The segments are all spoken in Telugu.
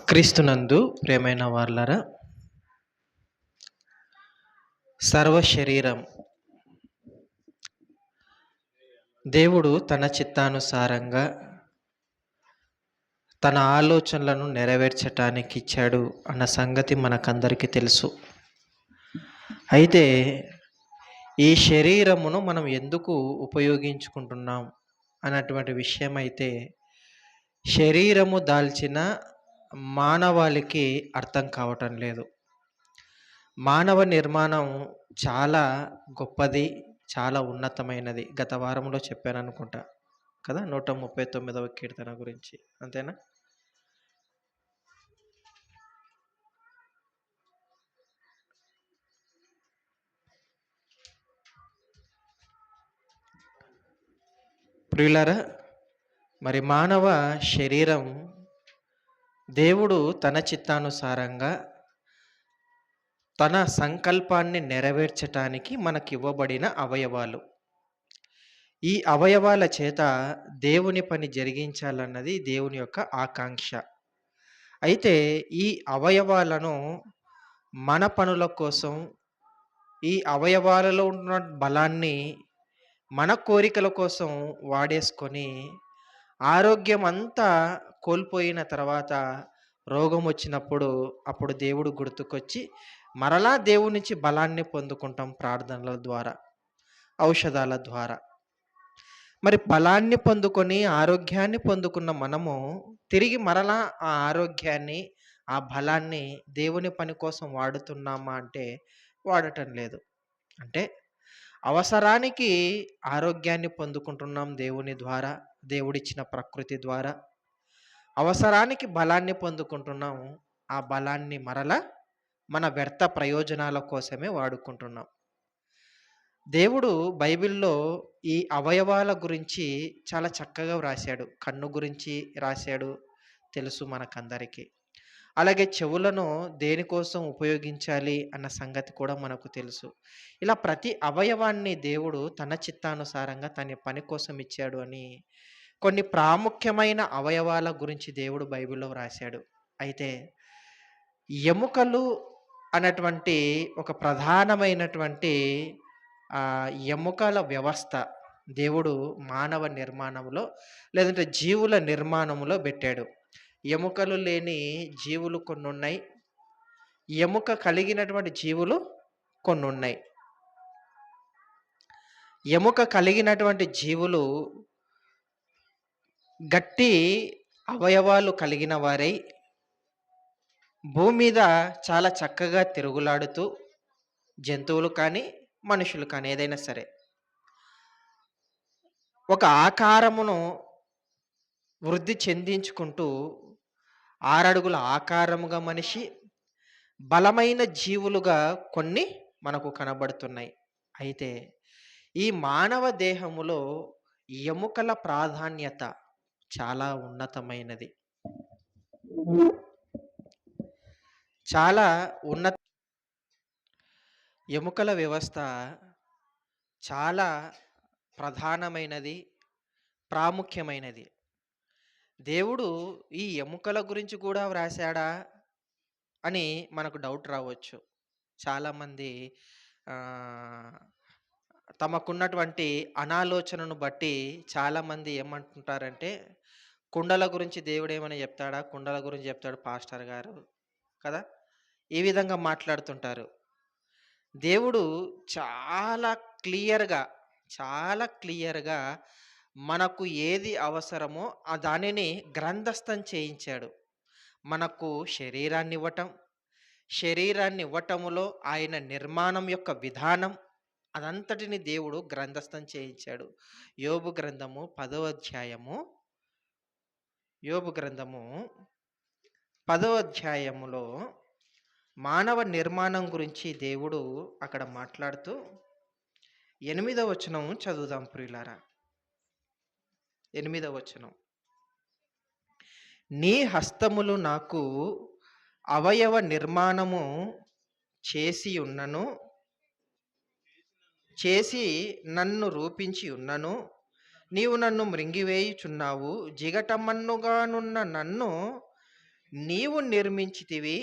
క్రీస్తునందు ప్రియమైన వార్లారా, సర్వ శరీరం దేవుడు తన చిత్తానుసారంగా తన ఆలోచనలను నెరవేర్చటానికి ఇచ్చాడు అన్న సంగతి మనకందరికీ తెలుసు. అయితే ఈ శరీరమును మనం ఎందుకు ఉపయోగించుకుంటున్నాం అన్నటువంటి విషయం అయితే శరీరము దాల్చిన మానవాళికి అర్థం కావటం లేదు. మానవ నిర్మాణం చాలా గొప్పది, చాలా ఉన్నతమైనది. గత వారంలో చెప్పాననుకుంటా కదా, 139వ కీర్తన గురించి. అంతేనా? ప్రియులారా, మరి మానవ శరీరం దేవుడు తన చిత్తానుసారంగా తన సంకల్పాన్ని నెరవేర్చటానికి మనకివ్వబడిన అవయవాలు. ఈ అవయవాల చేత దేవుని పని జరిగించాలన్నది దేవుని యొక్క ఆకాంక్ష. అయితే ఈ అవయవాలను మన పనుల కోసం, ఈ అవయవాలలో ఉన్న బలాన్ని మన కోరికల కోసం వాడేసుకొని ఆరోగ్యం అంతా కోల్పోయిన తర్వాత రోగం వచ్చినప్పుడు అప్పుడు దేవుడు గుర్తుకొచ్చి మరలా దేవుని నుంచి బలాన్ని పొందుకుంటాం ప్రార్థనల ద్వారా, ఔషధాల ద్వారా. మరి బలాన్ని పొందుకొని ఆరోగ్యాన్ని పొందుకున్న మనము తిరిగి మరలా ఆ ఆరోగ్యాన్ని, ఆ బలాన్ని దేవుని పని కోసం వాడుతున్నామా అంటే వాడటం లేదు. అంటే అవసరానికి ఆరోగ్యాన్ని పొందుకుంటున్నాం దేవుని ద్వారా, దేవుడిచ్చిన ప్రకృతి ద్వారా. అవసరానికి బలాన్ని పొందుకుంటున్నాం, ఆ బలాన్ని మరలా మన వ్యర్థ ప్రయోజనాల కోసమే వాడుకుంటున్నాం. దేవుడు బైబిల్లో ఈ అవయవాల గురించి చాలా చక్కగా వ్రాశాడు. కన్ను గురించి రాశాడు, తెలుసు మనకందరికీ. అలాగే చెవులను దేనికోసం ఉపయోగించాలి అన్న సంగతి కూడా మనకు తెలుసు. ఇలా ప్రతి అవయవాన్ని దేవుడు తన చిత్తానుసారంగా తన పని కోసం ఇచ్చాడు అని కొన్ని ప్రాముఖ్యమైన అవయవాల గురించి దేవుడు బైబిల్లో వ్రాశాడు. అయితే ఎముకలు అన్నటువంటి ఒక ప్రధానమైనటువంటి ఎముకల వ్యవస్థ దేవుడు మానవ నిర్మాణంలో, లేదంటే జీవుల నిర్మాణంలో పెట్టాడు. ఎముకలు లేని జీవులు కొన్ని ఉన్నాయి, ఎముక కలిగినటువంటి జీవులు కొన్ని ఉన్నాయి. ఎముక కలిగినటువంటి జీవులు గట్టి అవయవాలు కలిగిన వారై భూమి మీద చాలా చక్కగా తిరుగులాడుతూ, జంతువులు కానీ మనుషులు కానీ ఏదైనా సరే ఒక ఆకారమును వృద్ధి చెందించుకుంటూ 6 అడుగుల ఆకారముగా మనిషి, బలమైన జీవులుగా కొన్ని మనకు కనబడుతున్నాయి. అయితే ఈ మానవ దేహములో ఎముకల ప్రాధాన్యత చాలా ఉన్నతమైనది, చాలా ఉన్నత. ఎముకల వ్యవస్థ చాలా ప్రధానమైనది, ప్రాముఖ్యమైనది. దేవుడు ఈ ఎముకల గురించి కూడా వ్రాసాడా అని మనకు డౌట్ రావచ్చు. చాలామంది తమకున్నటువంటి అనాలోచనను బట్టి చాలామంది ఏమంటుంటారంటే, కుండల గురించి దేవుడు ఏమైనా చెప్తాడా, కుండల గురించి చెప్తాడు పాస్టర్ గారు కదా, ఈ విధంగా మాట్లాడుతుంటారు. దేవుడు చాలా క్లియర్గా, చాలా క్లియర్గా మనకు ఏది అవసరమో ఆ దానిని గ్రంథస్థం చేయించాడు. మనకు శరీరాన్ని ఇవ్వటం, శరీరాన్ని ఇవ్వటములో ఆయన నిర్మాణం యొక్క విధానం అదంతటిని దేవుడు గ్రంథస్థం చేయించాడు. యోబు గ్రంథము 10వ అధ్యాయము, యోబు గ్రంథము 10వ అధ్యాయములో మానవ నిర్మాణం గురించి దేవుడు అక్కడ మాట్లాడుతూ 8వ వచనం చదువుదాం ప్రియులారా. 8వ వచనం, నీ హస్తములు నాకు అవయవ నిర్మాణము చేసి నన్ను రూపించి ఉన్నను, నీవు నన్ను మృంగివేయుచున్నావు, జిగటమన్నుగానున్న నన్ను నీవు నిర్మించితివి,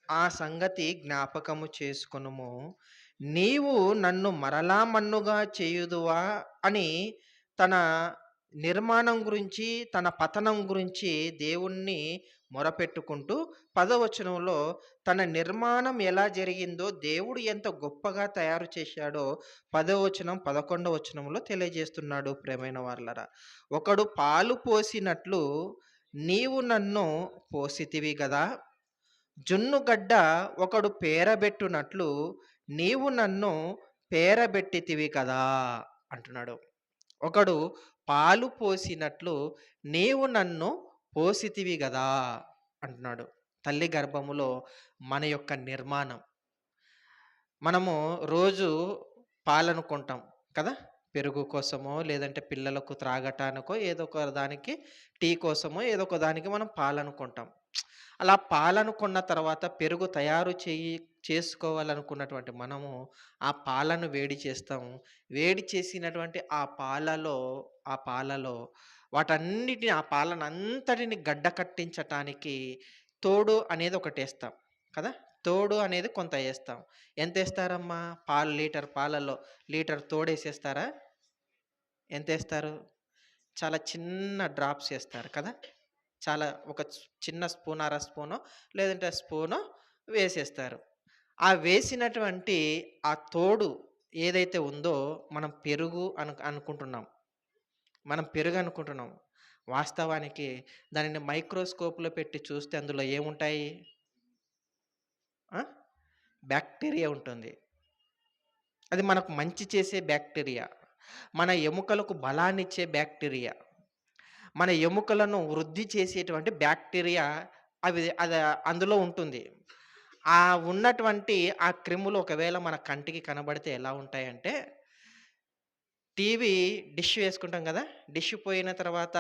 ఆ సంగతి జ్ఞాపకము చేసుకొనుము. నీవు నన్ను మరలా మన్నుగా చేయుదువా అని తన నిర్మాణం గురించి, తన పతనం గురించి దేవుణ్ణి మొరపెట్టుకుంటూ 10వ వచనంలో తన నిర్మాణం ఎలా జరిగిందో, దేవుడు ఎంత గొప్పగా తయారు చేశాడో 10వ వచనం, 11వ వచనంలో తెలియజేస్తున్నాడు ప్రియమైన వారలారా. ఒకడు పాలు పోసినట్లు నీవు నన్ను పోసితివి గదా! జున్నుగడ్డ ఒకడు పేరబెట్టునట్లు నీవు నన్ను పేరబెట్టితివి కదా! అంటున్నాడు. ఒకడు పాలు పోసినట్లు నీవు నన్ను పోసితివి గదా! అంటున్నాడు. తల్లి గర్భములో మన యొక్క నిర్మాణం. మనము రోజు పాలను కొంటాం కదా! పెరుగు కోసమో, లేదంటే పిల్లలకు త్రాగటానికో, ఏదో ఒక దానికి టీ కోసమో, ఏదో ఒక దానికి మనం పాలను కొంటాం. అలా పాలను కొన్న తర్వాత పెరుగు తయారు చేసుకోవాలనుకున్నటువంటి మనము ఆ పాలను వేడి చేస్తాము. వేడి చేసినటువంటి ఆ పాలలో వాటన్నిటిని, ఆ పాలనంతటిని గడ్డ కట్టించటానికి తోడు అనేది ఒకటేస్తాం కదా! తోడు అనేది కొంత ఏస్తాం. ఎంతేస్తారమ్మా? లీటర్ పాలలో లీటర్ తోడేసేస్తారా? ఎంతేస్తారు? చాలా చిన్న డ్రాప్స్ ఏస్తారు కదా! చాలా ఒక చిన్న స్పూన్, అర స్పూనో లేదంటే స్పూనో వేసేస్తారు. ఆ వేసినటువంటి ఆ తోడు ఏదైతే ఉందో మనం పెరుగు అనుకుంటున్నాం. మనం పెరుగు అనుకుంటున్నాం. వాస్తవానికి దానిని మైక్రోస్కోప్‌లో పెట్టి చూస్తే అందులో ఏముంటాయి? ఆ! బాక్టీరియా ఉంటుంది. అది మనకు మంచి చేసే బాక్టీరియా. మన ఎముకలకు బలాన్నిచ్చే బాక్టీరియా. మన ఎముకలను వృద్ధి చేసేటువంటి బాక్టీరియా అది అందులో ఉంటుంది. ఆ ఉన్నటువంటి ఆ క్రిములు ఒకవేళ మన కంటికి కనబడితే ఎలా ఉంటాయంటే, టీవీ డిష్ వేసుకుంటాం గదా! డిష్ పోయిన తర్వాత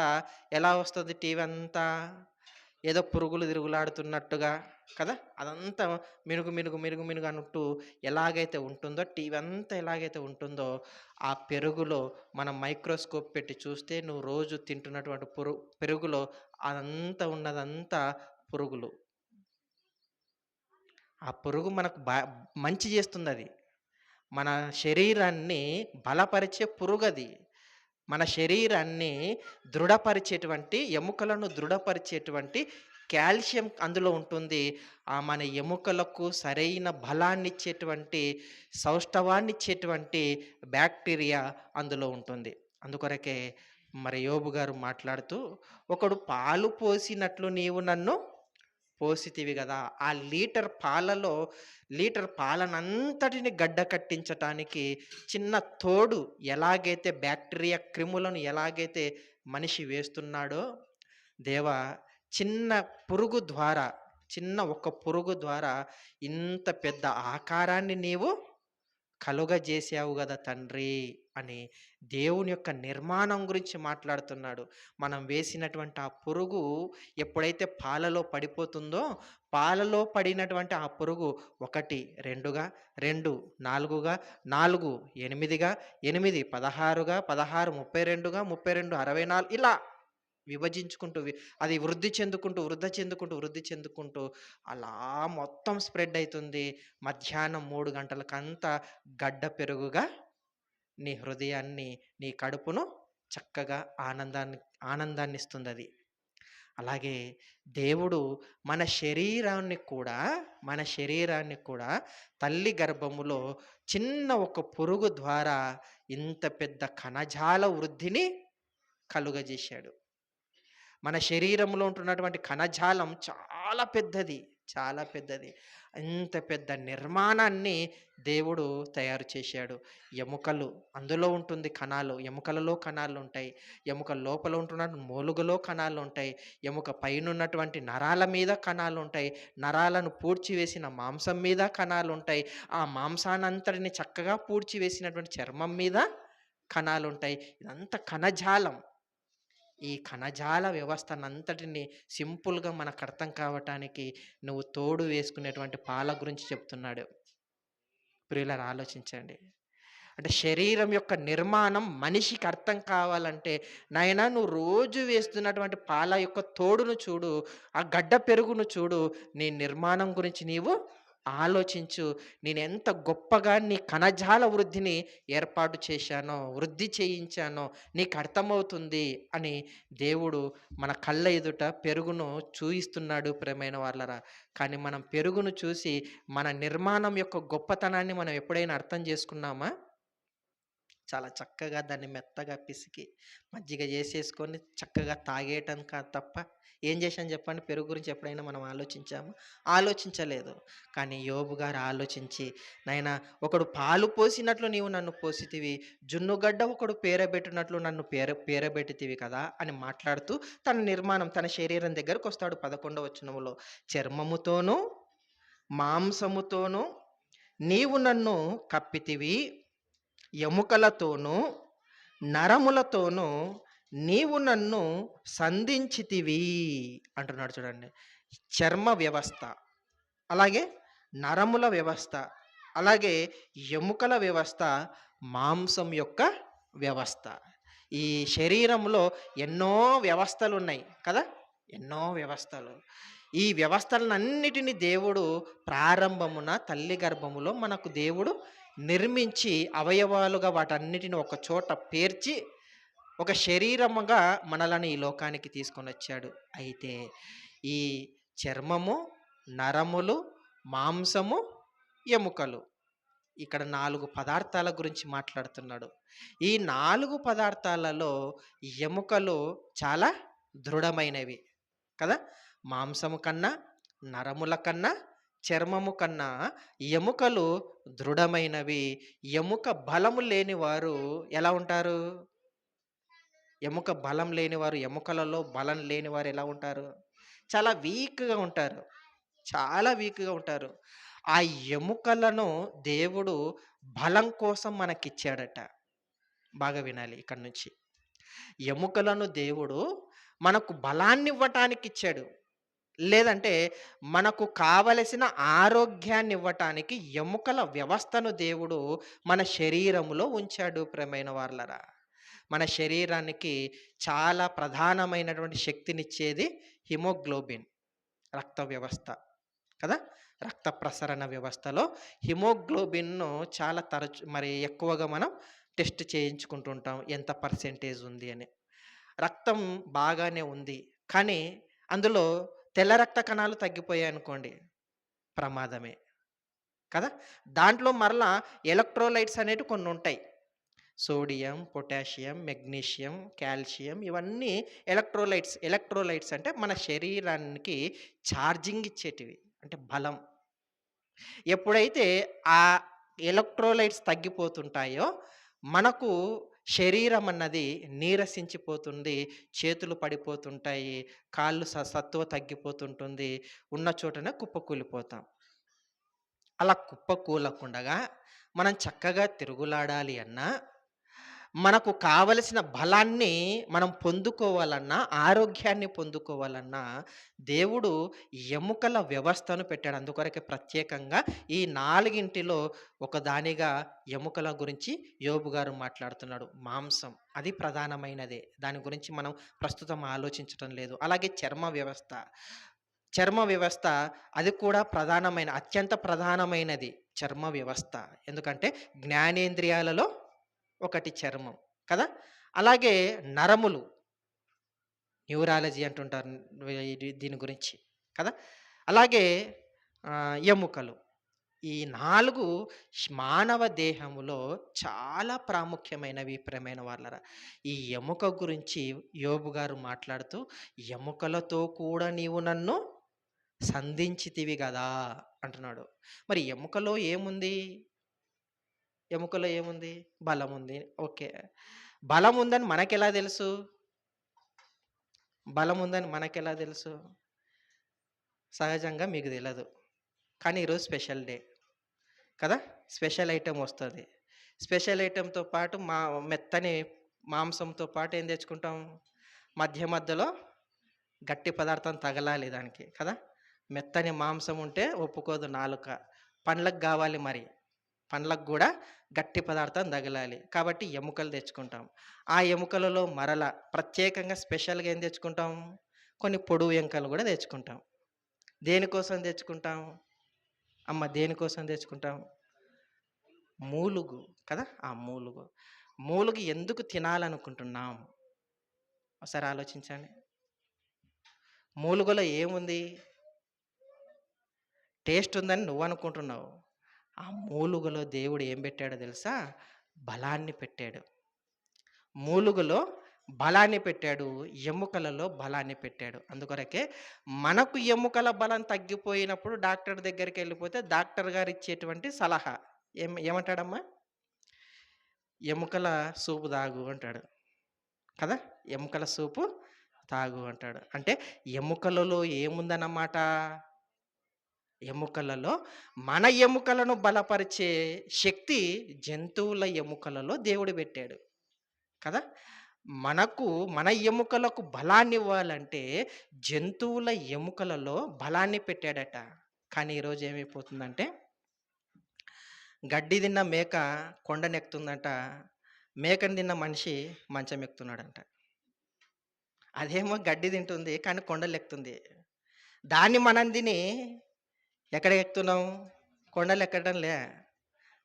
ఎలా వస్తది టీవీ అంతా? ఏదో పురుగులు తిరుగులాడుతున్నట్టుగా కదా! అదంతా మినుగు, మినుగు, మినుగు, మినుగు అనుట్టు ఎలాగైతే ఉంటుందో, టీవీ అంతా ఎలాగైతే ఉంటుందో, ఆ పెరుగులో మనం మైక్రోస్కోప్ పెట్టి చూస్తే నువ్వు రోజు తింటున్నటువంటి పెరుగులో అదంతా ఉన్నదంతా పురుగులు. ఆ పురుగు మనకు మంచి చేస్తుందది. మన శరీరాన్ని బలపరిచే పురుగది. మన శరీరాన్ని దృఢపరిచేటువంటి, ఎముకలను దృఢపరిచేటువంటి కాల్షియం అందులో ఉంటుంది. మన ఎముకలకు సరైన బలాన్నిచ్చేటువంటి, సౌష్ఠవాన్నిచ్చేటువంటి బాక్టీరియా అందులో ఉంటుంది. అందుకొరకే మరి యోబు గారు మాట్లాడుతూ, ఒకడు పాలు పోసినట్లు నీవు నన్ను పోసితివి గదా! ఆ లీటర్ పాలనంతటిని గడ్డ కట్టించటానికి చిన్న తోడు ఎలాగైతే బాక్టీరియా క్రిములను ఎలాగైతే మనిషి వేస్తున్నాడో, దేవా చిన్న పురుగు ద్వారా, చిన్న ఒక్క పురుగు ద్వారా ఇంత పెద్ద ఆకారాన్ని నీవు కలుగజేశావు గదా తండ్రి అని దేవుని యొక్క నిర్మాణం గురించి మాట్లాడుతున్నాడు. మనం వేసినటువంటి ఆ పురుగు ఎప్పుడైతే పాలలో పడిపోతుందో, పాలలో పడినటువంటి ఆ పురుగు 1, 2గా, 2 4గా, 4 8గా, 8 16గా, 16 32గా, 32 64 ఇలా విభజించుకుంటూ అది వృద్ధి చెందుకుంటూ అలా మొత్తం స్ప్రెడ్ అయితుంది. మధ్యాహ్నం 3 గంటలకంతా గడ్డ పెరుగుగా నీ హృదయాన్ని, నీ కడుపును చక్కగా ఆనందాన్నిస్తుందది. అలాగే దేవుడు మన శరీరాన్ని కూడా తల్లి గర్భములో చిన్న ఒక పురుగు ద్వారా ఇంత పెద్ద కణజాల వృద్ధిని కలుగజేశాడు. మన శరీరంలో ఉంటున్నటువంటి కణజాలం చాలా పెద్దది. చాలా పెద్దది. ఇంత పెద్ద నిర్మాణాన్ని దేవుడు తయారు చేశాడు. ఎముకలు అందులో ఉంటుంది కణాలు. ఎముకలలో కణాలుంటాయి. ఎముక లోపల ఉంటున్న మూలుగలో కణాలుంటాయి. ఎముక పైనున్నటువంటి నరాల మీద కణాలుంటాయి. నరాలను పూడ్చివేసిన మాంసం మీద కణాలుంటాయి. ఆ మాంసానంతటిని చక్కగా పూడ్చివేసినటువంటి చర్మం మీద కణాలుంటాయి. ఇదంతా కణజాలం. ఈ కణజాల వ్యవస్థనంతటిని సింపుల్‌గా మనకర్థం కావటానికి నువ్వు తోడు వేసుకునేటువంటి పాల గురించి చెప్తున్నాడు. ప్రియులారా ఆలోచించండి. అంటే శరీరం యొక్క నిర్మాణం మనిషికి అర్థం కావాలంటే, నాయనా నువ్వు రోజు వేస్తున్నటువంటి పాల యొక్క తోడును చూడు, ఆ గడ్డ పెరుగును చూడు, నీ నిర్మాణం గురించి నీవు ఆలోచించు. నేనెంత గొప్పగా నీ కణజాల వృద్ధిని ఏర్పాటు చేశానో, వృద్ధి చేయించానో నీకు అర్థమవుతుంది అని దేవుడు మన కళ్ళ ఎదుట పెరుగును చూయిస్తున్నాడు ప్రియమైన వాళ్ళరా. కానీ మనం పెరుగును చూసి మన నిర్మాణం యొక్క గొప్పతనాన్ని మనం ఎప్పుడైనా అర్థం చేసుకున్నామా? చాలా చక్కగా దాన్ని మెత్తగా పిసికి, మజ్జిగ చేసేసుకొని చక్కగా తాగేయటం కాదు తప్ప, ఏం చేశాను చెప్పండి? పెరుగు గురించి ఎప్పుడైనా మనం ఆలోచించామా? ఆలోచించలేదు. కానీ యోబు గారు ఆలోచించి, నాయనా ఒకడు పాలు పోసినట్లు నీవు నన్ను పోసితివి, జున్నుగడ్డ ఒకడు పేరబెట్టినట్లు నన్ను పేరబెట్టితివి కదా అని మాట్లాడుతూ తన నిర్మాణం, తన శరీరం దగ్గరకొస్తాడు 11వ వచనములో. చర్మముతోనూ, మాంసముతోనూ నీవు నన్ను కప్పితివి, ఎముకలతోనూ, నరములతోనూ నీవు నన్ను సంధించితివి అంటున్నాడు చూడండి. చర్మ వ్యవస్థ, అలాగే నరముల వ్యవస్థ, అలాగే ఎముకల వ్యవస్థ, మాంసం యొక్క వ్యవస్థ. ఈ శరీరంలో ఎన్నో వ్యవస్థలున్నాయి కదా! ఎన్నో వ్యవస్థలు. ఈ వ్యవస్థలనన్నిటిని దేవుడు ప్రారంభమున తల్లి గర్భములో మనకు దేవుడు నిర్మించి అవయవాలుగా వాటన్నిటిని ఒక చోట పేర్చి ఒక శరీరముగా మనలను ఈ లోకానికి తీసుకొనొచ్చాడు. అయితే ఈ చర్మము, నరములు, మాంసము, ఎముకలు, ఇక్కడ 4 పదార్థాల గురించి మాట్లాడుతున్నాడు. ఈ 4 పదార్థాలలో ఎముకలు చాలా దృఢమైనవి కదా! మాంసము కన్నా, నరముల కన్నా, చర్మము కన్నా ఎముకలు దృఢమైనవి. ఎముక బలము లేనివారు ఎలా ఉంటారు? ఎముక బలం లేనివారు, ఎముకలలో బలం లేనివారు ఎలా ఉంటారు? చాలా వీక్‌గా ఉంటారు. చాలా వీక్‌గా ఉంటారు. ఆ ఎముకలను దేవుడు బలం కోసం మనకిచ్చాడట. బాగా వినాలి ఇక్కడి నుంచి. ఎముకలను దేవుడు మనకు బలాన్నివ్వటానికిచ్చాడు. లేదంటే మనకు కావలసిన ఆరోగ్యాన్నివ్వటానికి ఎముకల వ్యవస్థను దేవుడు మన శరీరములో ఉంచాడు ప్రియమైన వాళ్ళరా. మన శరీరానికి చాలా ప్రధానమైనటువంటి శక్తినిచ్చేది హిమోగ్లోబిన్, రక్త వ్యవస్థ కదా! రక్త ప్రసరణ వ్యవస్థలో హిమోగ్లోబిన్‌ను చాలా మరి ఎక్కువగా మనం టెస్ట్ చేయించుకుంటుంటాం. ఎంత పర్సెంటేజ్ ఉంది అని. రక్తం బాగానే ఉంది. కానీ అందులో తెల్ల రక్త కణాలు తగ్గిపోయాయనుకోండి ప్రమాదమే కదా! దాంట్లో మరలా ఎలక్ట్రోలైట్స్ అనేటివి కొన్నుంటాయి. సోడియం, పొటాషియం, మెగ్నీషియం, కాల్షియం ఇవన్నీ ఎలక్ట్రోలైట్స్. ఎలక్ట్రోలైట్స్ అంటే మన శరీరానికి ఛార్జింగ్ ఇచ్చేటివి. అంటే బలం. ఎప్పుడైతే ఆ ఎలక్ట్రోలైట్స్ తగ్గిపోతుంటాయో, మనకు శరీరం అన్నది నీరసించిపోతుంది. చేతులు పడిపోతుంటాయి. కాళ్ళు సత్తువ తగ్గిపోతుంటుంది. ఉన్న చోటనే కుప్పకూలిపోతాం. అలా కుప్పకూలకుండగా మనం చక్కగా తిరుగులాడాలి అన్నా, మనకు కావలసిన బలాన్ని మనం పొందుకోవాలన్నా, ఆరోగ్యాన్ని పొందుకోవాలన్నా, దేవుడు ఎముకల వ్యవస్థను పెట్టాడు. అందుకొరకే ప్రత్యేకంగా ఈ 4 ఒకదానిగా ఎముకల గురించి యోబు గారు మాట్లాడుతున్నాడు. మాంసం అది ప్రధానమైనదే. దాని గురించి మనం ప్రస్తుతం ఆలోచించటం లేదు. అలాగే చర్మ వ్యవస్థ. చర్మ వ్యవస్థ అది కూడా అత్యంత ప్రధానమైనది చర్మ వ్యవస్థ. ఎందుకంటే జ్ఞానేంద్రియాలలో ఒకటి చర్మం కదా! అలాగే నరములు, న్యూరాలజీ అంటుంటారు దీని గురించి కదా! అలాగే ఎముకలు. ఈ 4 మానవ దేహములో చాలా ప్రాముఖ్యమైనవి ప్రియమైన వాళ్ళరా. ఈ ఎముక గురించి యోబు గారు మాట్లాడుతూ, ఎముకలతో కూడా నీవు నన్ను సంధించితివి గదా అంటున్నాడు. మరి ఎముకలో ఏముంది? ఎముకలో ఏముంది? బలముంది. ఓకే. బలముందని మనకెలా తెలుసు? బలముందని మనకెలా తెలుసు? సహజంగా మీకు తెలదు. కానీ ఈరోజు స్పెషల్ డే కదా! స్పెషల్ ఐటెమ్ వస్తది. స్పెషల్ ఐటెమ్‌తో పాటు మెత్తని మాంసంతో పాటు ఏం తెచ్చుకుంటాం? మధ్యలో గట్టి పదార్థం తగలాలి దానికి కదా! మెత్తని మాంసం ఉంటే ఒప్పుకోదు నాలుక. పండ్లకు గావాలి మరి. పండ్లకు గూడా గట్టి పదార్థం తగలాలి. కాబట్టి ఎముకలు తెచ్చుకుంటాం. ఆ ఎముకలలో మరల ప్రత్యేకంగా స్పెషల్‌గా ఏం తెచ్చుకుంటాం? కొన్ని పొడువు ఎముకలు గూడా తెచ్చుకుంటాం. దేనికోసం తెచ్చుకుంటాం? దేనికోసం తెచ్చుకుంటాం? మూలుగు కదా! ఆ మూలుగు. మూలుగు ఎందుకు తినాలనుకుంటున్నాం? ఒకసారి ఆలోచించండి. మూలుగలో ఏముంది? టేస్ట్ ఉందని నువ్వనుకుంటున్నావు. ఆ మూలుగలో దేవుడు ఏం పెట్టాడో తెలుసా? బలాన్ని పెట్టాడు. మూలుగలో బలాన్ని పెట్టాడు. ఎముకలలో బలాన్ని పెట్టాడు. అందుకొరకే మనకు ఎముకల బలం తగ్గిపోయినప్పుడు డాక్టర్ దగ్గరికెళ్ళిపోతే డాక్టర్ గారు ఇచ్చేటువంటి సలహా ఏమంటాడమ్మా? ఎముకల సూపు తాగు అంటాడు. కదా! ఎముకల సూపు తాగు అంటాడు. అంటే ఎముకలలో ఏముందన్నమాట? ఎముకలలో మన ఎముకలను బలపరిచే శక్తి జంతువుల ఎముకలలో దేవుడు పెట్టాడు. కదా! మనకు మన ఎముకలకు బలాన్నివ్వాలంటే జంతువుల ఎముకలలో బలాన్ని పెట్టాడట. కానీ ఈరోజు ఏమైపోతుందంటే గడ్డి తిన్న మేక కొండనెక్కుతుందంట. మేకని తిన్న మనిషి మంచం ఎక్కుతున్నాడంట. అదేమో గడ్డి తింటుంది కానీ కొండలెక్కుతుంది. దాన్ని మనం తిని ఎక్కడికెక్కుతున్నాం? కొండలెక్కడంలే.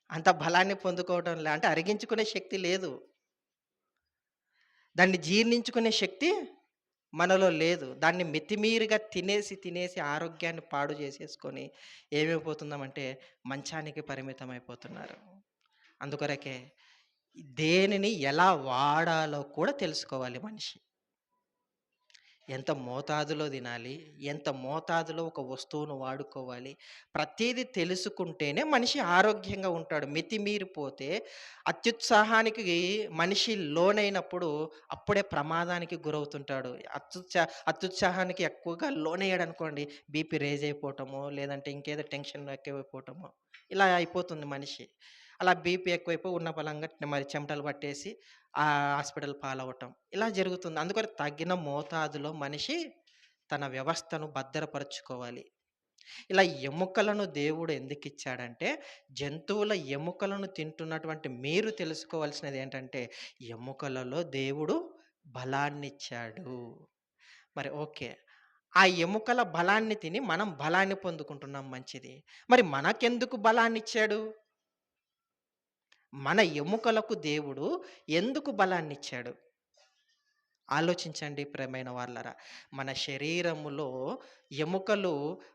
అంత బలాన్ని పొందుకోవడంలే. అంటే అరిగించుకునే శక్తి లేదు. దాన్ని జీర్ణించుకునే శక్తి మనలో లేదు. దాన్ని మితిమీరిగా తినేసి, తినేసి ఆరోగ్యాన్ని పాడు చేసేసుకొని ఏమైపోతున్నామంటే మంచానికి పరిమితమైపోతున్నారు. అందుకొరకే దేనిని ఎలా వాడాలో కూడా తెలుసుకోవాలి మనిషి. ఎంత మోతాదులో తినాలి? ఎంత మోతాదులో ఒక వస్తువును వాడుకోవాలి? ప్రతీదీ తెలుసుకుంటేనే మనిషి ఆరోగ్యంగా ఉంటాడు. మితిమీరిపోతే అత్యుత్సాహానికి మనిషి లోనైనప్పుడు అప్పుడే ప్రమాదానికి గురవుతుంటాడు. అత్యుత్సాహానికి ఎక్కువగా లోనయ్యాడనుకోండి బీపీ రైజ్ అయిపోవటమో, లేదంటే ఇంకేదో టెన్షన్ ఎక్కువైపోవటమో ఇలా అయిపోతుంది మనిషి. అలా బీపీ ఎక్కువైపోయి ఉన్న పళంగా మరి చెమటలు పట్టేసి హాస్పిటల్ పాలవ్వటం ఇలా జరుగుతుంది. అందుకని తగిన మోతాదులో మనిషి తన వ్యవస్థను భద్రపరుచుకోవాలి. ఇలా ఎముకలను దేవుడు ఎందుకిచ్చాడంటే, జంతువుల ఎముకలను తింటున్నటువంటి మీరు తెలుసుకోవాల్సినది ఏంటంటే, ఎముకలలో దేవుడు బలాన్నిచ్చాడు. మరి ఓకే. ఆ ఎముకల బలాన్ని తిని మనం బలాన్ని పొందుకుంటున్నాం మంచిది. మరి మనకెందుకు బలాన్నిచ్చాడు? మన ఎముకలకు దేవుడు ఎందుకు బలాన్నిచ్చాడు? ఆలోచించండి ప్రియమైన వాళ్ళరా. మన శరీరములో ఎముకలు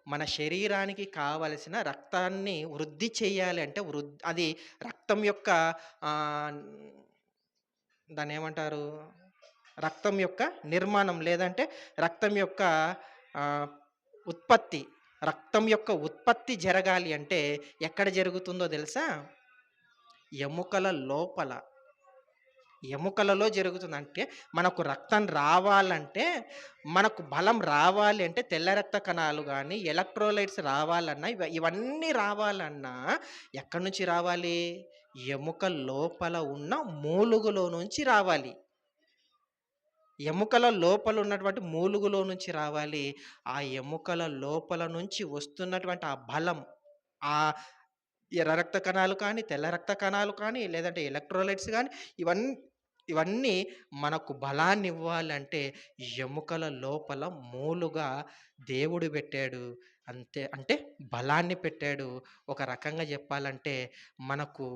మన శరీరానికి కావలసిన రక్తాన్ని వృద్ధి చేయాలి అంటే అది రక్తం యొక్క ఆహ్, దాన్నేమంటారు? రక్తం యొక్క నిర్మాణం లేదంటే రక్తం యొక్క ఆహ్, ఉత్పత్తి. రక్తం యొక్క ఉత్పత్తి జరగాలి అంటే ఎక్కడ జరుగుతుందో తెలుసా? ఎముకల లోపల. ఎముకలలో జరుగుతుంది. అంటే మనకు రక్తం రావాలంటే, మనకు బలం రావాలి అంటే తెల్ల రక్త కణాలు గాని, ఎలక్ట్రోలైట్స్ రావాలన్నా ఇవన్నీ రావాలన్నా ఎక్కడి నుంచి రావాలి? ఎముక లోపల ఉన్న మూలుగులో నుంచి రావాలి. ఎముకల లోపల ఉన్నటువంటి మూలుగులో నుంచి రావాలి. ఆ ఎముకల లోపల నుంచి వస్తున్నటువంటి ఆ బలం, ఆహ్, ఎర్ర రక్త కణాలు కానీ, తెల్ల రక్త కణాలు కానీ, లేదంటే ఎలక్ట్రోలైట్స్ గాని ఇవన్నీ ఇవన్నీ మనకు బలాన్నివ్వాలంటే ఎముకల లోపల మూలుగా దేవుడు పెట్టాడు. అంతే అంటే బలాన్ని పెట్టాడు. ఒక రకంగా చెప్పాలంటే మనకు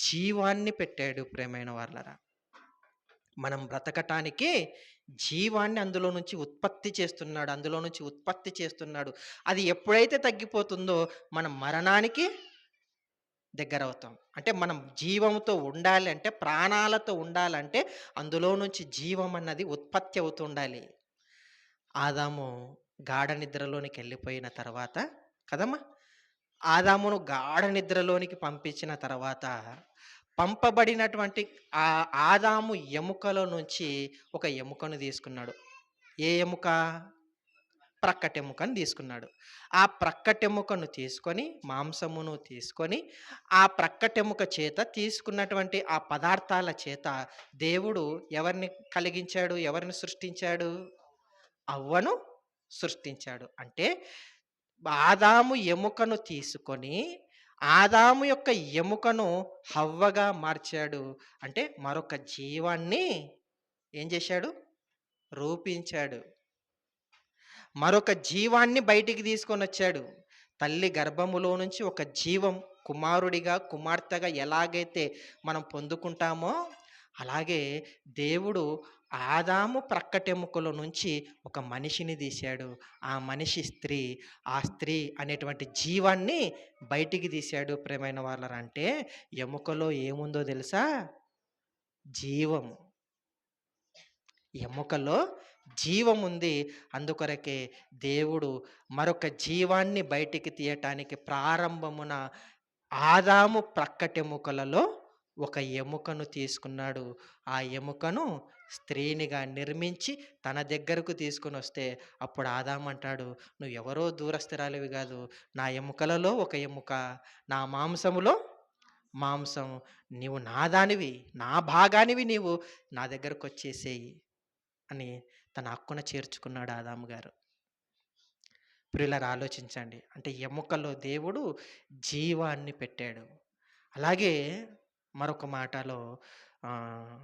జీవాన్ని పెట్టాడు ప్రియమైన వాళ్ళరా. మనం బ్రతకటానికి జీవాన్ని అందులో నుంచి ఉత్పత్తి చేస్తున్నాడు. అందులో నుంచి ఉత్పత్తి చేస్తున్నాడు. అది ఎప్పుడైతే తగ్గిపోతుందో మనం మరణానికి దగ్గరవుతాం. అంటే మనం జీవంతో ఉండాలి అంటే, ప్రాణాలతో ఉండాలంటే అందులో నుంచి జీవం అన్నది ఉత్పత్తి అవుతుండాలి. ఆదాము గాఢ నిద్రలోనికెళ్ళిపోయిన తర్వాత కదమ్మా! ఆదామును గాఢ నిద్రలోనికి పంపించిన తర్వాత, పంపబడినటువంటి ఆదాము ఎముకల నుంచి ఒక ఎముకను తీసుకున్నాడు. ఏ ఎముక? ప్రక్కటెముకను తీసుకున్నాడు. ఆ ప్రక్కటెముకను తీసుకొని, మాంసమును తీసుకొని, ఆ ప్రక్కటెముక చేత తీసుకున్నటువంటి ఆ పదార్థాల చేత దేవుడు ఎవరిని కలిగించాడు? ఎవరిని సృష్టించాడు? అవ్వను సృష్టించాడు. అంటే ఆదాము ఎముకను తీసుకొని, ఆదాము యొక్క ఎముకను హవ్వగా మార్చాడు. అంటే మరొక జీవాన్ని ఏం చేశాడు? రూపించాడు. మరొక జీవాన్ని బయటికి తీసుకొనొచ్చాడు. తల్లి గర్భములో నుంచి ఒక జీవం కుమారుడిగా, కుమార్తెగా ఎలాగైతే మనం పొందుకుంటామో, అలాగే దేవుడు ఆదాము ప్రక్కటెముకల నుంచి ఒక మనిషిని తీశాడు. ఆ మనిషి స్త్రీ. ఆ స్త్రీ అనేటువంటి జీవాన్ని బయటికి తీశాడు ప్రియమైన వాళ్ళరా. అంటే ఎముకలో ఏముందో తెలుసా? జీవం. ఎముకలో జీవముంది. అందుకొరకే దేవుడు మరొక జీవాన్ని బయటికి తీయటానికి ప్రారంభమున ఆదాము ప్రక్కటెముకలలో ఒక ఎముకను తీసుకున్నాడు. ఆ ఎముకను స్త్రీనిగా నిర్మించి తన దగ్గరకు తీసుకొనొస్తే అప్పుడు ఆదాము అంటాడు, "నువ్వెవరో దూరస్తురాలివి గాదు. నా ఎముకలలో ఒక ఎముక, నా మాంసములో మాంసం. నీవు నా దానివి, నా భాగానివి నీవు. నా దగ్గరకొచ్చేసేయి" అని తన హక్కున చేర్చుకున్నాడు ఆదాము గారు. ప్రియులారా ఆలోచించండి. అంటే ఎముకలో దేవుడు జీవాన్ని పెట్టాడు. అలాగే మరొక మాటలో ఆహ్,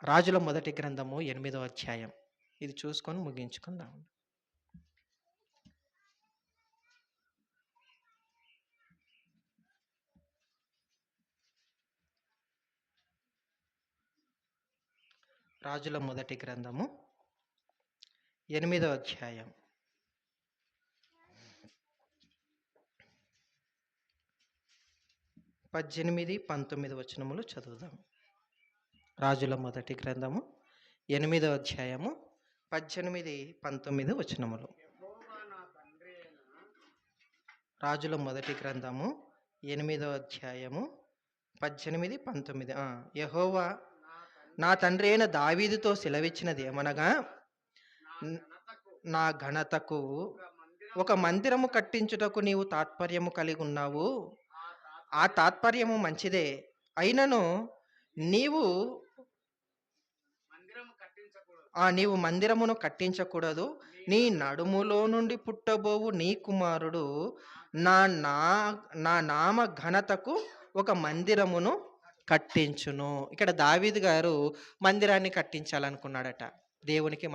రాజుల మొదటి గ్రంథము 8వ అధ్యాయం. ఇది చూసుకొని ముగించుకుందాం. రాజుల మొదటి గ్రంథము 8వ అధ్యాయం. 18, 19 వచనములు చదువుదాం. రాజుల మొదటి గ్రంథము 8వ అధ్యాయము 18, 19 వచనములు. రాజుల మొదటి గ్రంథము 8వ అధ్యాయము 18, 19. యెహోవా నా తండ్రి అయిన దావీదుతో సెలవిచ్చినది ఏమనగా, "న్- నా ఘనతకు ఒక మందిరము కట్టించుటకు నీవు తాత్పర్యము కలిగి ఉన్నావు. ఆ తాత్పర్యము మంచిదే. అయినను నీవు నీవు మందిరమును కట్టించకూడదు. నీ నడుములో నుండి పుట్టబోవు నీ కుమారుడు నా నా నా నామ ఘనతకు ఒక మందిరమును కట్టించును." ఇక్కడ దావీదు గారు మందిరాన్ని కట్టించాలనుకున్నాడట. దేవునికి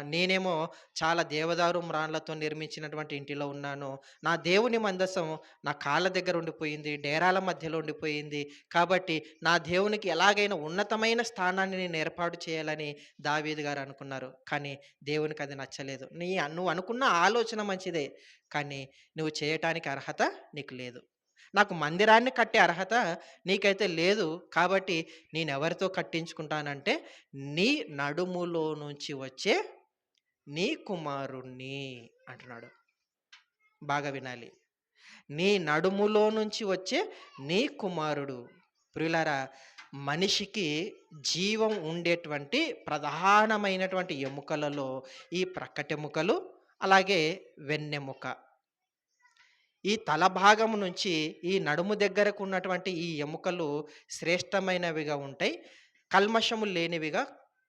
నేనేమో చాలా దేవదారు మ్రాన్లతో నిర్మించినటువంటి ఇంటిలో ఉన్నాను. నా దేవుని మందసం నా కాళ్ళ దగ్గర ఉండిపోయింది. డేరాల మధ్యలో ఉండిపోయింది. కాబట్టి నా దేవునికి ఎలాగైనా ఉన్నతమైన స్థానాన్ని నేను ఏర్పాటు చేయాలని దావీదు గారు అనుకున్నారు. కానీ దేవునికి అది నచ్చలేదు. నువ్వు అనుకున్న ఆలోచన మంచిదే. కానీ నువ్వు చేయటానికి అర్హత నీకు లేదు. నాకు మందిరాన్ని కట్టే అర్హత నీకైతే లేదు. కాబట్టి నేనెవరితో కట్టించుకుంటానంటే, నీ నడుములో నుంచి వచ్చే నీ కుమారుణ్ణి అంటున్నాడు. బాగా వినాలి. నీ నడుములో నుంచి వచ్చే నీ కుమారుడు. ప్రియులారా, మనిషికి జీవం ఉండేటువంటి ప్రధానమైనటువంటి ఎముకలలో ఈ ప్రక్కటెముకలు, అలాగే వెన్నెముక. ఈ తల భాగము నుంచి ఈ నడుము దగ్గరకు ఉన్నటువంటి ఈ ఎముకలు శ్రేష్టమైనవిగా ఉంటాయి. కల్మషము లేనివిగా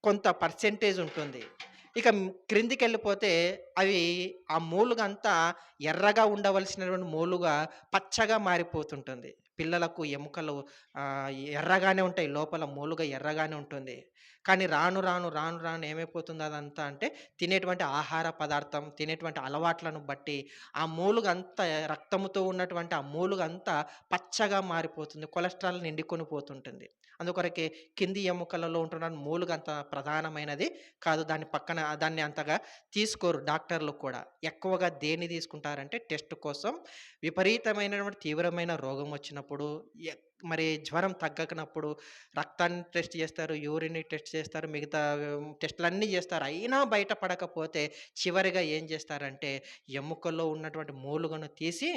కొంత పర్సెంటేజ్ ఉంటుంది. ఇక క్రిందికెళ్ళిపోతే అవి ఆ మూలుగంతా ఎర్రగా ఉండవలసినటువంటి మూలుగా పచ్చగా మారిపోతుంటుంది. పిల్లలకు ఎముకలు ఎర్రగానే ఉంటాయి. లోపల మూలుగ ఎర్రగానే ఉంటుంది. కానీ రాను రాను, రాను రాను ఏమైపోతుంది అదంతా అంటే, తినేటువంటి ఆహార పదార్థం, తినేటువంటి అలవాట్లను బట్టి ఆ మూలుగంతా, రక్తముతో ఉన్నటువంటి ఆ మూలుగంతా పచ్చగా మారిపోతుంది. కొలెస్ట్రాల్ నిండుకొని పోతుంటుంది. అందుకొరకే కింది ఎముకలలో ఉంటున్న మూలుగంత ప్రధానమైనది కాదు. దాన్ని అంతగా తీసుకోరు డాక్టర్లు కూడా. ఎక్కువగా దేన్ని తీసుకుంటారంటే టెస్ట్ కోసం, విపరీతమైనటువంటి తీవ్రమైన రోగం వచ్చినప్పుడు, మరి జ్వరం తగ్గకనప్పుడు రక్తాన్ని టెస్ట్ చేస్తారు, యూరిన్‌ని టెస్ట్ చేస్తారు, మిగతా టెస్ట్‌లన్నీ చేస్తారు. అయినా బయటపడకపోతే చివరిగా ఏం చేస్తారంటే, ఎముకల్లో ఉన్నటువంటి మూలుగను తీసి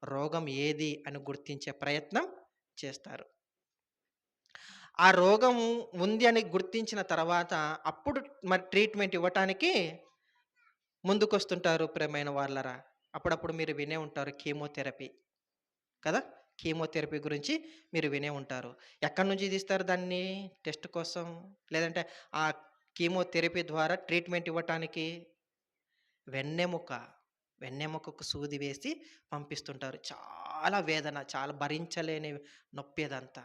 రోగం ఏది అని గుర్తించే ప్రయత్నం చేస్తారు. ఆ రోగం ఉంది అని గుర్తించిన తర్వాత అప్పుడు మరి ట్రీట్మెంట్ ఇవ్వటానికి ముందుకొస్తుంటారు ప్రియమైన వాళ్ళరా. అప్పుడప్పుడు మీరు వినే ఉంటారు కీమోథెరపీ కదా! కీమోథెరపీ గురించి మీరు వినే ఉంటారు. ఎక్కడి నుంచి తీస్తారు దాన్ని టెస్ట్ కోసం? లేదంటే ఆ కీమోథెరపీ ద్వారా ట్రీట్మెంట్ ఇవ్వటానికి వెన్నెముక. వెన్నెముకకు సూది వేసి పంపిస్తుంటారు. చాలా వేదన, చాలా భరించలేని నొప్పి అదంతా.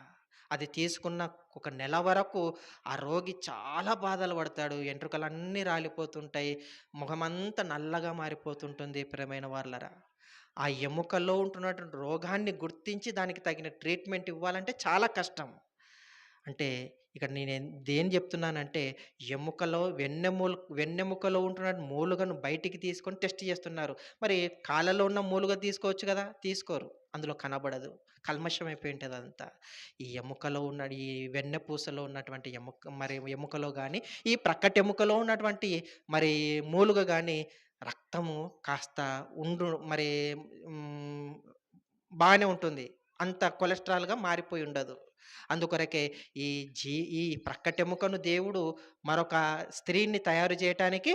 అది తీసుకున్న ఒక నెల వరకు ఆ రోగి చాలా బాధలు పడతాడు. ఎంట్రుకలన్నీ రాలిపోతుంటాయి. మొహమంతా నల్లగా మారిపోతుంటుంది ప్రియమైన వాళ్ళరా. ఆ ఎముకలో ఉంటున్నటువంటి రోగాన్ని గుర్తించి దానికి తగిన ట్రీట్మెంట్ ఇవ్వాలంటే చాలా కష్టం. అంటే ఇక్కడ దేని జెప్తున్నానంటే, వెన్నెముకలో ఉంటున్న మూలుగను బయటికి తీసుకొని టెస్ట్ జేస్తున్నారు. మరి కాళ్ళలో ఉన్న మూలుగ తీసుకోవచ్చు గదా! తీసుకోరు. అందులో కనబడదు. కల్మషం అయిపోయి ఉంటదంతా. ఈ ఎముకలో ఉన్న ఈ వెన్నెపూసలో ఉన్నటువంటి ఎముకలో గాని, ఈ ప్రక్కటెముకలో ఉన్నటువంటి మరి మూలుగ గాని రక్తము కాస్త మరి హ్మ్, బానే ఉంటుంది. అంత కొలెస్ట్రాల్‌గా మారిపోయి ఉండదు. అందుకొరకే ఈ ఈ ప్రక్కటెముకను దేవుడు మరొక స్త్రీని తయారు చేయటానికి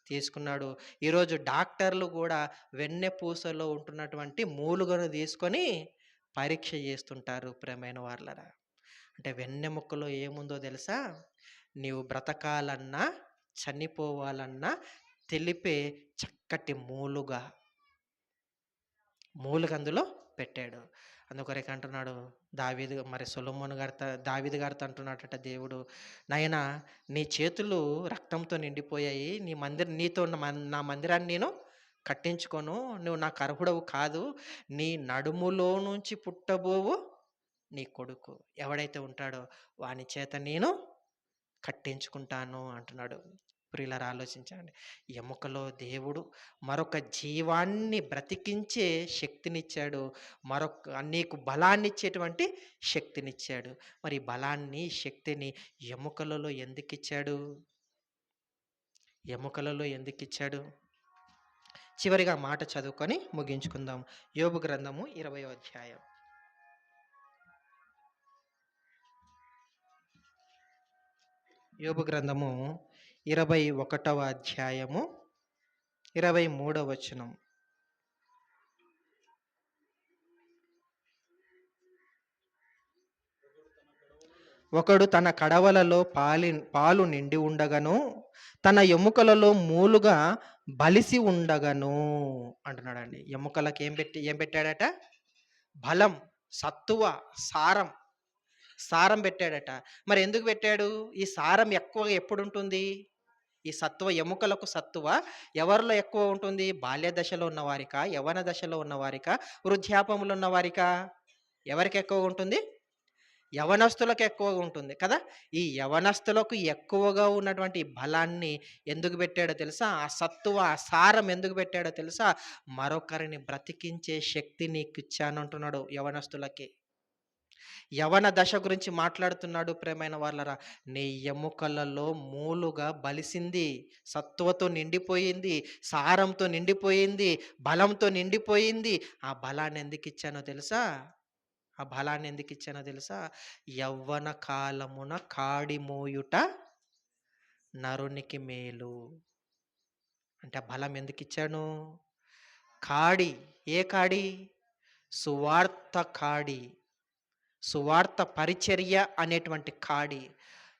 తీసుకున్నాడు. ఈరోజు డాక్టర్లు గూడా వెన్నెపూసలో ఉంటున్నటువంటి మూలుగను తీసుకొని పరీక్ష జేస్తుంటారు ప్రియమైన వాళ్ళరా. అంటే వెన్నెముకలో ఏముందో తెలుసా? నీవు బ్రతకాలన్నా, చనిపోవాలన్నా తెలిపే చక్కటి మూలుగందులో పెట్టాడు. అందుకొరకే అంటున్నాడు సొలొమోను గారితో దావీదు గారితో అంటున్నాడట దేవుడు, "నాయనా నీ చేతులు రక్తంతో నిండిపోయాయి. నీతో నా మందిరాన్ని నేను కట్టించుకోను. నువ్వు నాకు అర్హుడవు కాదు. నీ నడుములో నుంచి పుట్టబోవు నీ కొడుకు ఎవడైతే ఉంటాడో వాని చేత నేను కట్టించుకుంటాను" అంటున్నాడు. ప్రియులారా ఆలోచించండి. ఎముకలో దేవుడు మరొక జీవాన్ని బ్రతికించే శక్తినిచ్చాడు. నీకు బలాన్నిచ్చేటువంటి శక్తినిచ్చాడు. మరి ఈ బలాన్ని, శక్తిని ఎముకలలో ఎందుకిచ్చాడు? ఎముకలలో ఎందుకిచ్చాడు? చివరిగా మాట చదువుకొని ముగించుకుందాం. యోబు గ్రంథము 20వ అధ్యాయం. యోబు గ్రంథము 21వ అధ్యాయము 23వ వచనం. ఒకడు తన కడవలలో పాలు నిండి ఉండగను, తన ఎముకలలో మూలుగా బలిసి ఉండగను అంటున్నాడండి. ఎముకలకు ఏం పెట్టాడట? బలం, సత్తువ, సారం. సారం పెట్టాడట. మరి ఎందుకు పెట్టాడు? ఈ సారం ఎక్కువగా ఎప్పుడుంటుంది? ఈ సత్తువ, ఎముకలకు సత్తువ ఎవరిలో ఎక్కువ ఉంటుంది? బాల్య దశలో ఉన్నవారికా? యవ్వన దశలో ఉన్నవారికా? వృద్ధాప్యములో ఉన్నవారికా? ఎవరికి ఎక్కువగా ఉంటుంది? యవనస్తులకు ఎక్కువగా ఉంటుంది కదా! ఈ యవనస్తులకు ఎక్కువగా ఉన్నటువంటి బలాన్ని ఎందుకు పెట్టాడో తెలుసా? ఆ సత్తువ, ఆ సారం ఎందుకు పెట్టాడో తెలుసా? మరొకరిని బ్రతికించే శక్తి నీకిచ్చాను అంటున్నాడు యవనస్తులకి. యవన దశ గురించి మాట్లాడుతున్నాడు ప్రియమైన వాళ్ళరా. నీ ఎముకలలో మూలుగా బలిసింది, సత్తువతో నిండిపోయింది, సారంతో నిండిపోయింది, బలంతో నిండిపోయింది. ఆ బలాన్ని ఎందుకిచ్చానో తెలుసా? ఆ బలాన్ని ఎందుకిచ్చానో తెలుసా? యవ్వన కాలమున కాడి మోయుట నరునికి మేలు. అంటే ఆ బలం ఎందుకిచ్చాను? కాడి, ఏ కాడి? సువార్త కాడి. సువార్త పరిచర్య అనేటువంటి కాడి.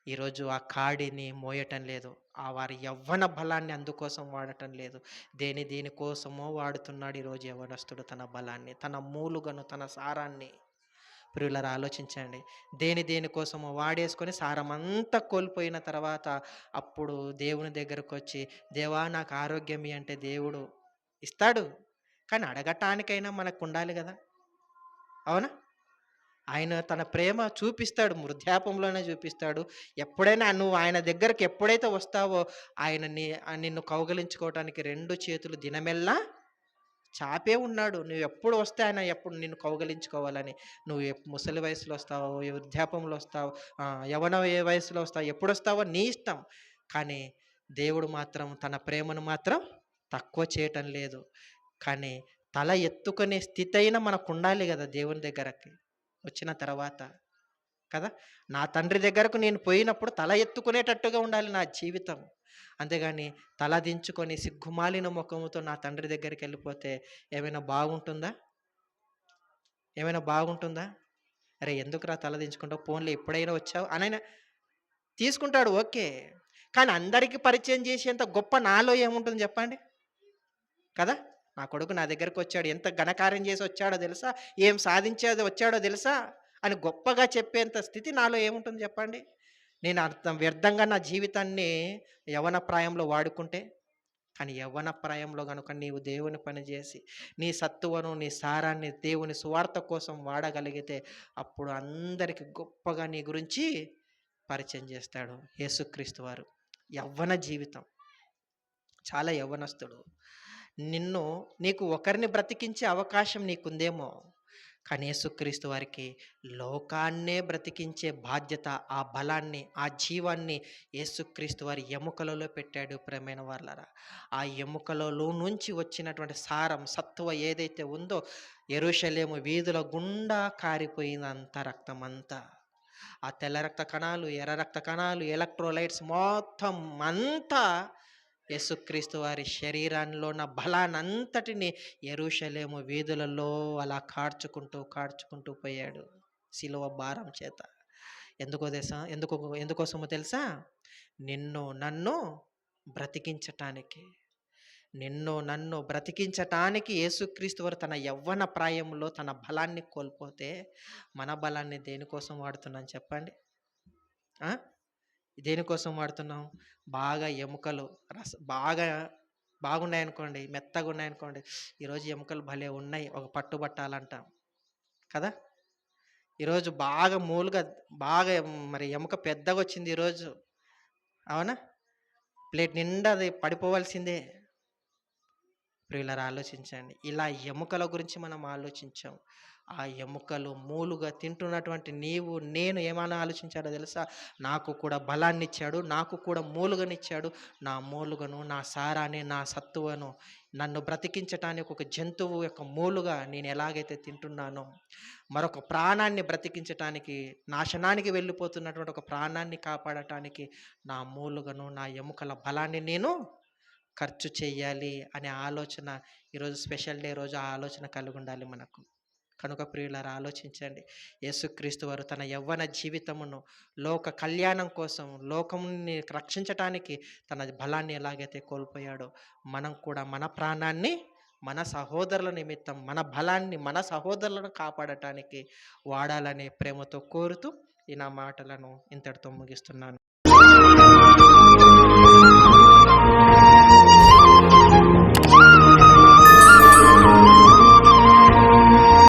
ఈరోజు ఆ కాడిని మోయటం లేదు. వారి యవ్వన బలాన్ని అందుకోసం వాడటం లేదు. దేనికోసమో వాడుతున్నాడు ఈరోజు యవ్వనస్తుడు తన బలాన్ని, తన మూలుగను, తన సారాన్ని. ప్రియులారా ఆలోచించండి. దేనికోసమో వాడేసుకొని సారమంతా కోల్పోయిన తర్వాత అప్పుడు దేవుని దగ్గరకొచ్చి, "దేవా నాకు ఆరోగ్యం ఇయ్యి" అంటే దేవుడు ఇస్తాడు. కానీ అడగటానికైనా మనకుండాలి గదా! అవునా? ఆయన తన ప్రేమ చూపిస్తాడు. వృద్ధాప్యంలోనే చూపిస్తాడు. ఎప్పుడైనా నువ్వు ఆయన దగ్గరికి ఎప్పుడైతే వస్తావో ఆయన నిన్ను కౌగిలించుకోవటానికి 2 చేతులు దినమెల్లా చాపే ఉన్నాడు. నువ్వెప్పుడు వస్తే ఆయన ఎప్పుడు నిన్ను కౌగిలించుకోవాలని. నువ్వు ముసలి వయసులో వస్తావో, వృద్ధాప్యంలో వస్తావో, యవ్వన వయసులో వస్తావో, ఎప్పుడొస్తావో నీ ఇష్టం. కానీ దేవుడు మాత్రం తన ప్రేమను మాత్రం తక్కువ చేయటం లేదు. కానీ తల ఎత్తుకునే స్థితయినా మనకుండాలి గదా దేవుని దగ్గరకి వచ్చిన తర్వాత. కదా! నా తండ్రి దగ్గరకు నేను పోయినప్పుడు తల ఎత్తుకునేటట్టుగా ఉండాలి నా జీవితం. అంతేగాని తల దించుకొని సిగ్గుమాలిన ముఖముతో నా తండ్రి దగ్గరికెళ్ళిపోతే ఏమైనా బాగుంటుందా? ఏమైనా బాగుంటుందా? "అరే! ఎందుకురా తల దించుకుంటావు? పోన్లే ఎప్పుడైనా వచ్చావు" అనైనా తీసుకుంటాడు ఓకే. కానీ అందరికి పరిచయం చేసేంత గొప్ప నాలో ఏముంటుంది చెప్పండి? కదా! నా కొడుకు నా దగ్గరకొచ్చాడు. ఎంత ఘనకార్యం చేసి వచ్చాడో తెలుసా? ఏం సాధించేది వచ్చాడో తెలుసా? అని గొప్పగా చెప్పేంత స్థితి నాలో ఏముంటుంది చెప్పండి? నేను అర్థం వ్యర్థంగా నా జీవితాన్ని యవ్వన ప్రాయంలో వాడుకుంటే? కానీ యవ్వన ప్రాయంలో గనుక నీవు దేవుని పని జేసి, నీ సత్తువను, నీ సారాన్ని దేవుని సువార్త కోసం వాడగలిగితే, అప్పుడు అందరికి గొప్పగా నీ గురించి పరిచయం జేస్తాడు యేసుక్రీస్తు వారు. యవ్వన జీవితం. చాలా యవ్వనస్తుడు. నిన్ను నీకు ఒకరిని బ్రతికించే అవకాశం నీకుందేమో. కానీ యేసుక్రీస్తు వారికి లోకాన్నే బ్రతికించే బాధ్యత, ఆ బలాన్ని, ఆ జీవాన్ని యేసుక్రీస్తు వారి ఎముకలలో పెట్టాడు ప్రియమైన వాళ్ళారా. ఆ ఎముకలలో నుంచి వచ్చినటువంటి సారం, సత్తువ ఏదైతే ఉందో యెరూషలేము వీధుల గుండా కారిపోయినంత రక్తమంతా. ఆ తెల్ల రక్త కణాలు, ఎర్ర రక్త కణాలు, ఎలక్ట్రోలైట్స్ మొత్తం అంతా యేసుక్రీస్తు వారి శరీరంలో ఉన్న బలాన్నంతటిని యెరూషలేము వీధులలో అలా కార్చుకుంటూ, కార్చుకుంటూ పోయాడు. సిలువ భారం చేత. ఎందుకో తెలుసా? ఎందుకోసమో తెలుసా? నిన్ను, నన్ను బ్రతికించటానికి. నిన్ను, నన్ను బ్రతికించటానికి యేసుక్రీస్తు వారు తన యవ్వన ప్రాయంలో తన బలాన్ని కోల్పోతే, మన బలాన్ని దేనికోసం వాడుతున్నాం చెప్పండి? ఆ! దేనికోసం వాడుతున్నాం? బాగా ఎముకలు బాగా బాగున్నాయనుకోండి, మెత్తగున్నాయనుకోండి, ఈరోజు ఎముకలు భలే ఉన్నాయి, ఒక పట్టు పట్టాలంటాం కదా! ఈరోజు బాగా మూలుగా బాగా మరి ఎముక పెద్దగొచ్చింది ఈరోజు. అవునా? ప్లేట్ నిండా అది పడిపోవాల్సిందే. ప్రియులారా ఆలోచించండి. ఇలా ఎముకల గురించి మనం ఆలోచించాం. ఆ ఎముకలు మూలుగా తింటున్నటువంటి నీవు, నేను ఏమని ఆలోచించాడో తెలుసా? నాకు కూడా బలాన్నిచ్చాడు. నాకు కూడా మూలుగనిచ్చాడు. నా మూలుగను, నా సారాన్ని, నా సత్తువను నన్ను బ్రతికించటానికి ఒక జంతువు యొక్క మూలుగా నేను ఎలాగైతే తింటున్నానో, మరొక ప్రాణాన్ని బ్రతికించటానికి, నాశనానికి వెళ్ళిపోతున్నటువంటి ఒక ప్రాణాన్ని కాపాడటానికి నా మూలుగను, నా ఎముకల బలాన్ని నేను ఖర్చు చెయ్యాలి అనే ఆలోచన ఈరోజు స్పెషల్ డే రోజు ఆ ఆలోచన కలిగుండాలి మనకు. కనుక ప్రియులారా ఆలోచించండి. యేసుక్రీస్తు వారు తన యవ్వన జీవితమును లోక కళ్యాణం కోసం, లోకముని రక్షించటానికి తన బలాన్ని ఎలాగైతే కోల్పోయాడో, మనం కూడా మన ప్రాణాన్ని మన సహోదరుల నిమిత్తం, మన బలాన్ని మన సహోదరులను కాపాడటానికి వాడాలనే ప్రేమతో కోరుతూ ఈ నా మాటలను ఇంతటితో ముగిస్తున్నాను.